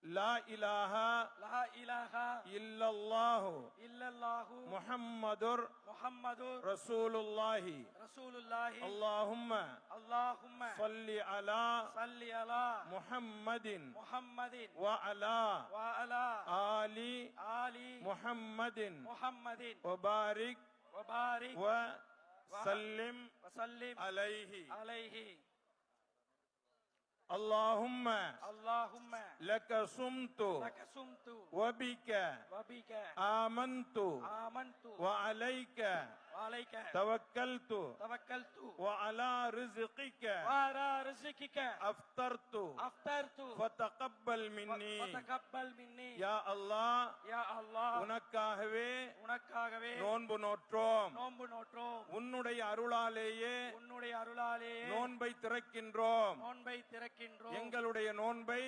لا إله إلا الله محمد رسول الله اللهم صل على محمد وعلى آل محمد وبارك وسلم عليه اللهم لك صمت وبك آمنت وعليك توكلت وعلى رزقك أفطرت فتقبل مني يا الله உனக்காகவே நோன்பு நோற்றோம் உன்னுடைய அருளாலேயே நோன்பை திறக்கின்றோம் எங்களுடைய நோன்பை